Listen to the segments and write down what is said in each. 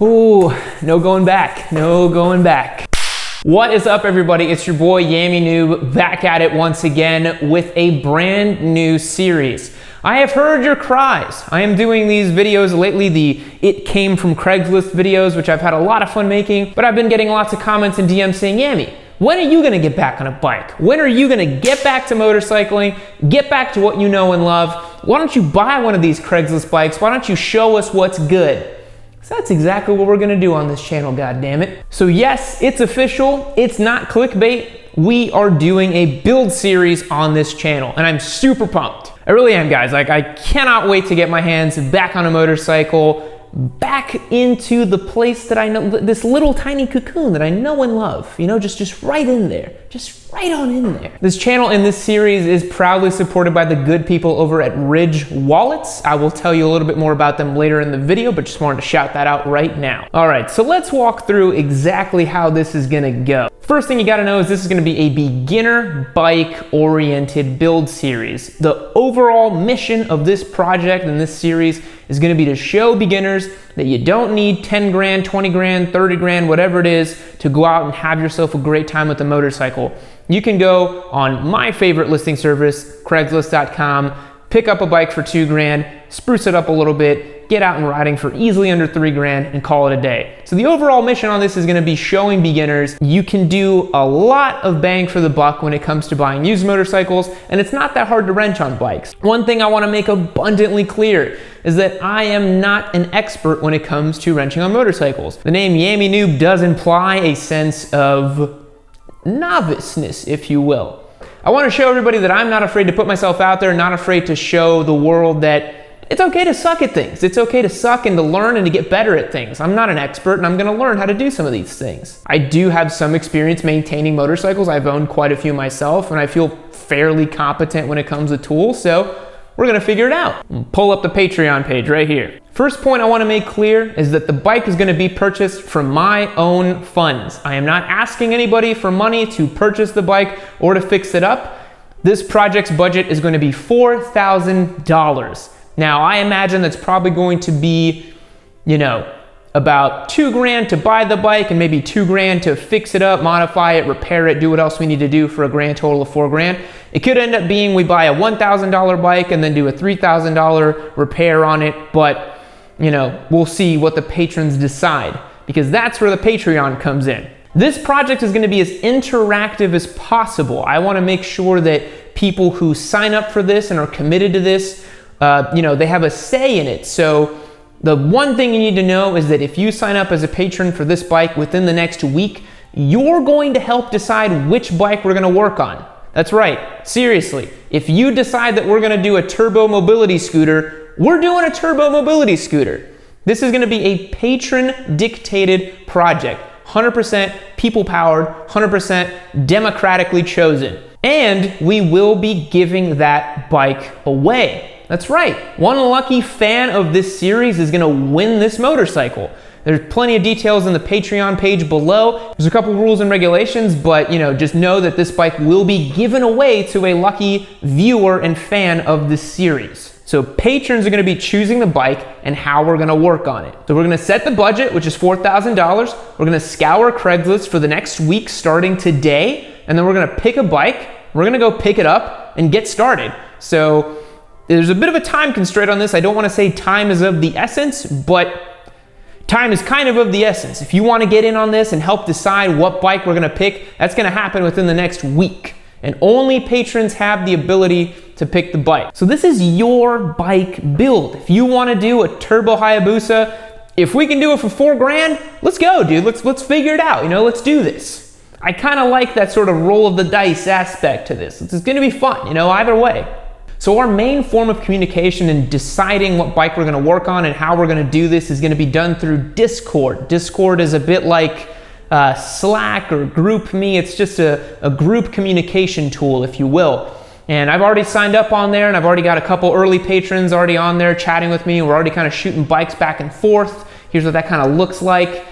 Ooh, no going back, no going back. What is up, everybody? It's your boy Yammie Noob back at it once again with a brand new series. I have heard your cries. I am doing these videos lately, the It Came From Craigslist videos, which I've had a lot of fun making, but I've been getting lots of comments and DMs saying, Yammie, when are you gonna get back on a bike? When are you gonna get back to motorcycling, get back to what you know and love? Why don't you buy one of these Craigslist bikes? Why don't you show us what's good? So that's exactly what we're gonna do on this channel, goddammit. So yes, it's official, it's not clickbait. We are doing a build series on this channel, and I'm super pumped. I really am, guys. Like, I cannot wait to get my hands back on a motorcycle, back into the place that I know, this little tiny cocoon that I know and love, you know, just right in there, just right on in there. This channel and this series is proudly supported by the good people over at Ridge Wallets. I will tell you a little bit more about them later in the video, but just wanted to shout that out right now. All right, so let's walk through exactly how this is gonna go. First thing you gotta know is this is gonna be a beginner bike-oriented build series. The overall mission of this project and this series is gonna be to show beginners that you don't need 10 grand, 20 grand, 30 grand, whatever it is, to go out and have yourself a great time with a motorcycle. You can go on my favorite listing service, Craigslist.com, pick up a bike for 2 grand, spruce it up a little bit, get out and riding for easily under 3 grand and call it a day. So the overall mission on this is gonna be showing beginners you can do a lot of bang for the buck when it comes to buying used motorcycles, and it's not that hard to wrench on bikes. One thing I wanna make abundantly clear is that I am not an expert when it comes to wrenching on motorcycles. The name Yammie Noob does imply a sense of noviceness, if you will. I wanna show everybody that I'm not afraid to put myself out there, not afraid to show the world that it's okay to suck at things. It's okay to suck and to learn and to get better at things. I'm not an expert, and I'm gonna learn how to do some of these things. I do have some experience maintaining motorcycles. I've owned quite a few myself, and I feel fairly competent when it comes to tools, so we're gonna figure it out. Pull up the Patreon page right here. First point I wanna make clear is that the bike is gonna be purchased from my own funds. I am not asking anybody for money to purchase the bike or to fix it up. This project's budget is gonna be $4,000. Now, I imagine that's probably going to be, you know, about 2 grand to buy the bike and maybe 2 grand to fix it up, modify it, repair it, do what else we need to do for a grand total of 4 grand. It could end up being we buy a $1,000 bike and then do a $3,000 repair on it, but, you know, we'll see what the patrons decide, because that's where the Patreon comes in. This project is gonna be as interactive as possible. I wanna make sure that people who sign up for this and are committed to this, you know, they have a say in it. So the one thing you need to know is that if you sign up as a patron for this bike within the next week, you're going to help decide which bike we're gonna work on. That's right, seriously. If you decide that we're gonna do a turbo mobility scooter, we're doing a turbo mobility scooter. This is gonna be a patron dictated project. 100% people powered, 100% democratically chosen. And we will be giving that bike away. That's right, one lucky fan of this series is gonna win this motorcycle. There's plenty of details in the Patreon page below. There's a couple rules and regulations, but you know, just know that this bike will be given away to a lucky viewer and fan of this series. So patrons are gonna be choosing the bike and how we're gonna work on it. So we're gonna set the budget, which is $4,000. We're gonna scour Craigslist for the next week starting today, and then we're gonna pick a bike, we're gonna go pick it up and get started. So there's a bit of a time constraint on this. I don't want to say time is of the essence, but time is kind of the essence. If you want to get in on this and help decide what bike we're going to pick, that's going to happen within the next week. And only patrons have the ability to pick the bike. So this is your bike build. If you want to do a Turbo Hayabusa, if we can do it for 4 grand, let's go, dude. Let's figure it out. You know, let's do this. I kind of like that sort of roll of the dice aspect to this. It's going to be fun, you know, either way. So our main form of communication in deciding what bike we're gonna work on and how we're gonna do this is gonna be done through Discord. Discord is a bit like Slack or GroupMe. It's just a group communication tool, if you will. And I've already signed up on there, and I've already got a couple early patrons already on there chatting with me. We're already kind of shooting bikes back and forth. Here's what that kind of looks like.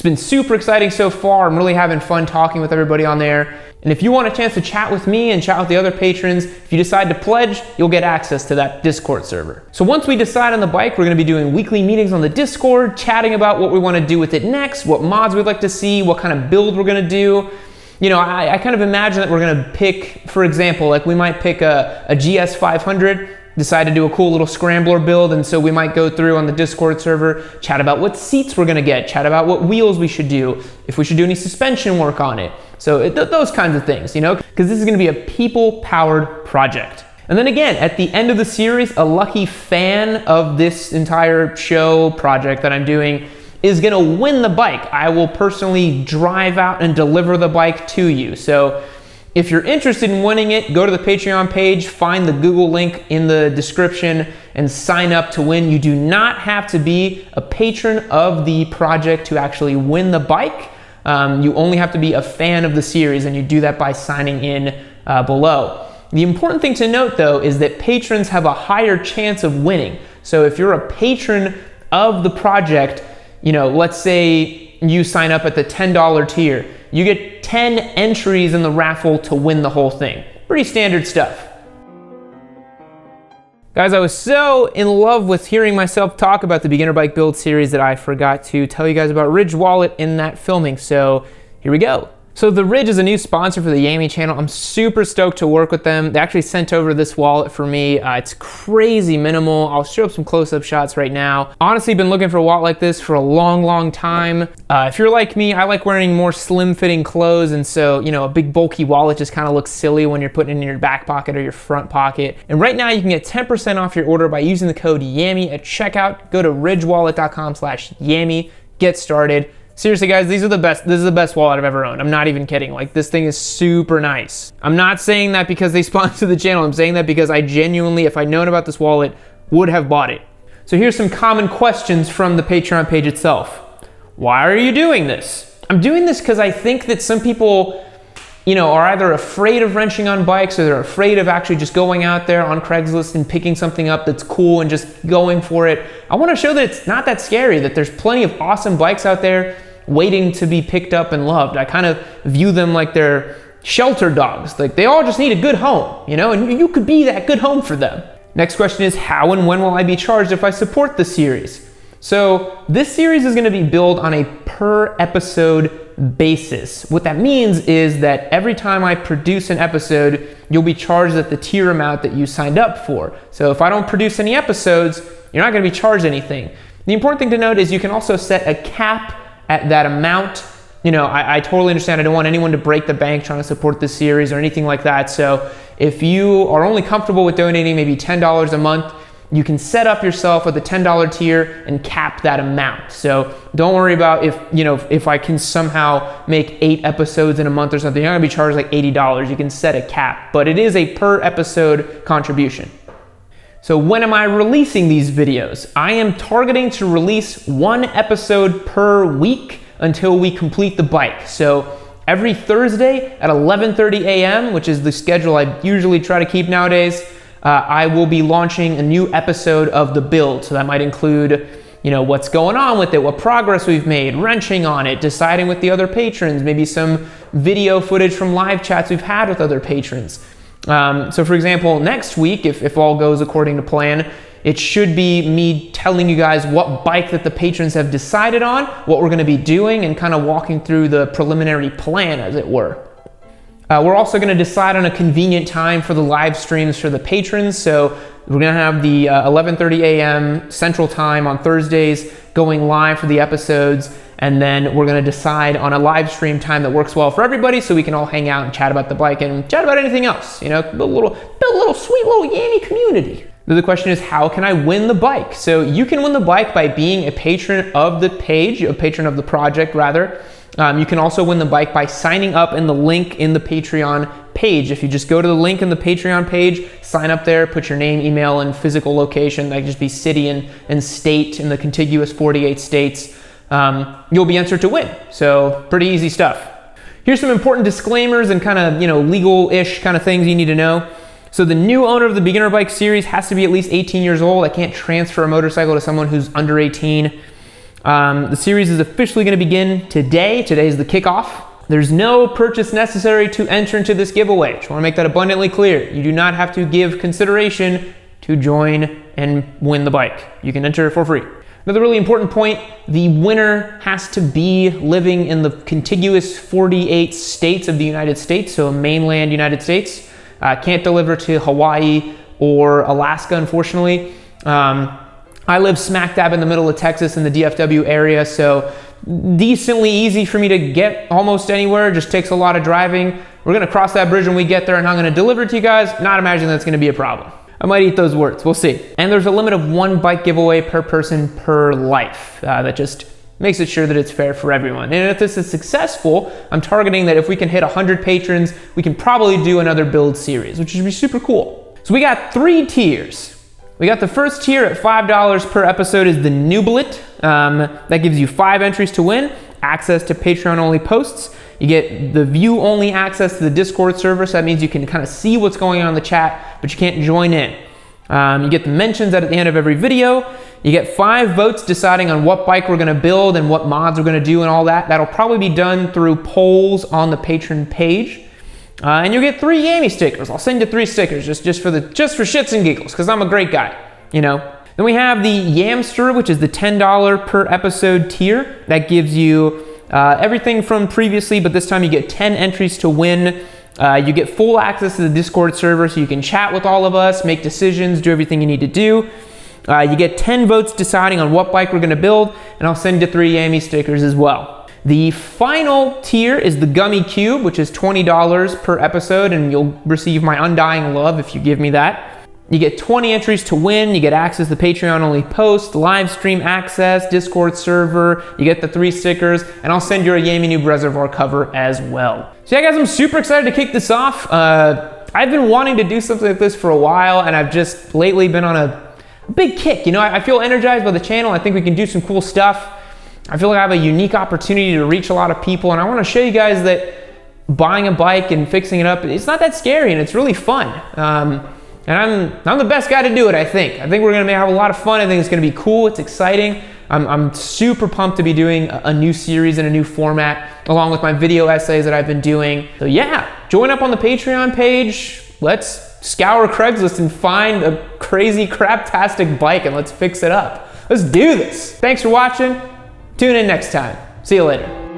It's been super exciting so far. I'm really having fun talking with everybody on there. And if you want a chance to chat with me and chat with the other patrons, if you decide to pledge, you'll get access to that Discord server. So once we decide on the bike, we're gonna be doing weekly meetings on the Discord, chatting about what we wanna do with it next, what mods we'd like to see, what kind of build we're gonna do. You know, I kind of imagine that we're gonna pick, for example, like we might pick a GS 500, decide to do a cool little scrambler build, and so we might go through on the Discord server, chat about what seats we're gonna get, chat about what wheels we should do, if we should do any suspension work on it. So those kinds of things, you know, because this is gonna be a people-powered project. And then again, at the end of the series, a lucky fan of this entire show project that I'm doing is gonna win the bike. I will personally drive out and deliver the bike to you. So if you're interested in winning it, go to the Patreon page, find the Google link in the description, and sign up to win. You do not have to be a patron of the project to actually win the bike. You only have to be a fan of the series, and you do that by signing in below. The important thing to note, though, is that patrons have a higher chance of winning. So if you're a patron of the project, you know, let's say you sign up at the $10 tier, you get 10 entries in the raffle to win the whole thing. Pretty standard stuff. Guys, I was so in love with hearing myself talk about the beginner bike build series that I forgot to tell you guys about Ridge Wallet in that filming, so here we go. So the Ridge is a new sponsor for the Yammie channel. I'm super stoked to work with them. They actually sent over this wallet for me. It's crazy minimal. I'll show up some close-up shots right now. Honestly, been looking for a wallet like this for a long time. If you're like me, I like wearing more slim-fitting clothes, and so, you know, a big bulky wallet just kind of looks silly when you're putting it in your back pocket or your front pocket. And right now you can get 10% off your order by using the code Yammie at checkout. Go to ridgewallet.com/Yammie. Get started. Seriously guys, these are the best. This is the best wallet I've ever owned. I'm not even kidding. Like, this thing is super nice. I'm not saying that because they sponsor the channel. I'm saying that because I genuinely, if I'd known about this wallet, would have bought it. So here's some common questions from the Patreon page itself. Why are you doing this? I'm doing this because I think that some people, you know, are either afraid of wrenching on bikes, or they're afraid of actually just going out there on Craigslist and picking something up that's cool and just going for it. I want to show that it's not that scary, that there's plenty of awesome bikes out there waiting to be picked up and loved. I kind of view them like they're shelter dogs. Like, they all just need a good home, you know, and you could be that good home for them. Next question is, how and when will I be charged if I support the series? So this series is going to be billed on a per episode basis. What that means is that every time I produce an episode, you'll be charged at the tier amount that you signed up for. So if I don't produce any episodes, you're not going to be charged anything. The important thing to note is you can also set a cap at that amount. You know, I totally understand. I don't want anyone to break the bank trying to support this series or anything like that. So if you are only comfortable with donating maybe $10 a month, you can set up yourself with the $10 tier and cap that amount. So don't worry about if I can somehow make 8 episodes in a month or something, you're gonna be charged like $80. You can set a cap, but it is a per episode contribution. So when am I releasing these videos? I am targeting to release 1 episode per week until we complete the bike. So every Thursday at 11:30 a.m., which is the schedule I usually try to keep nowadays, I will be launching a new episode of the build. So that might include, you know, what's going on with it, what progress we've made, wrenching on it, deciding with the other patrons, maybe some video footage from live chats we've had with other patrons. So for example, next week, if all goes according to plan, it should be me telling you guys what bike that the patrons have decided on, what we're going to be doing, and kind of walking through the preliminary plan, as it were. We're also going to decide on a convenient time for the live streams for the patrons. So we're going to have the 11:30 a.m. Central Time on Thursdays going live for the episodes. And then we're going to decide on a live stream time that works well for everybody, so we can all hang out and chat about the bike and chat about anything else. You know, build a little sweet little Yammie community. The question is, how can I win the bike? So you can win the bike by being a patron of the page, a patron of the project rather. You can also win the bike by signing up in the link in the Patreon page. If you just go to the link in the Patreon page, sign up there, put your name, email, and physical location, that could just be city and state in the contiguous 48 states, you'll be entered to win. So pretty easy stuff. Here's some important disclaimers and kind of, you know, legal-ish kind of things you need to know. So the new owner of the beginner bike series has to be at least 18 years old. I can't transfer a motorcycle to someone who's under 18. The series is officially going to begin today. Today is the kickoff. There's no purchase necessary to enter into this giveaway. Just want to make that abundantly clear. You do not have to give consideration to join and win the bike. You can enter for free. Another really important point, the winner has to be living in the contiguous 48 states of the United States, so mainland United States. Can't deliver to Hawaii or Alaska, unfortunately. I live smack dab in the middle of Texas in the DFW area, so decently easy for me to get almost anywhere. Just takes a lot of driving. We're gonna cross that bridge when we get there, and I'm gonna deliver it to you guys. Not imagining that's gonna be a problem. I might eat those words, we'll see. And there's a limit of 1 bike giveaway per person per life. That just makes it sure that it's fair for everyone. And if this is successful, I'm targeting that if we can hit 100 patrons, we can probably do another build series, which would be super cool. So we got 3 tiers. We got the first tier at $5 per episode is the Nooblet. That gives you 5 entries to win, access to Patreon only posts. You get the view only access to the Discord server, so that means you can kind of see what's going on in the chat, but you can't join in. You get the mentions at the end of every video. You get 5 votes deciding on what bike we're gonna build and what mods we're gonna do and all that. That'll probably be done through polls on the Patreon page. And you'll get 3 Yammie stickers. I'll send you 3 stickers just for shits and giggles, because I'm a great guy, you know. Then we have the Yamster, which is the $10 per episode tier. That gives you everything from previously, but this time you get 10 entries to win. You get full access to the Discord server, so you can chat with all of us, make decisions, do everything you need to do. You get 10 votes deciding on what bike we're gonna build, and I'll send you 3 Yammie stickers as well. The final tier is the Gummy Cube, which is $20 per episode, and you'll receive my undying love if you give me that. You get 20 entries to win, you get access to Patreon only posts, live stream access, Discord server, you get the 3 stickers, and I'll send you a Yammie Noob reservoir cover as well. So yeah guys, I'm super excited to kick this off. I've been wanting to do something like this for a while, and I've just lately been on a big kick. You know, I feel energized by the channel. I think we can do some cool stuff. I feel like I have a unique opportunity to reach a lot of people, and I want to show you guys that buying a bike and fixing it up, it's not that scary, and it's really fun. And I'm the best guy to do it, I think. I think we're gonna have a lot of fun. I think it's gonna be cool, it's exciting. I'm super pumped to be doing a new series and a new format, along with my video essays that I've been doing. So yeah, join up on the Patreon page. Let's scour Craigslist and find a crazy craptastic bike, and let's fix it up. Let's do this. Thanks for watching. Tune in next time. See you later.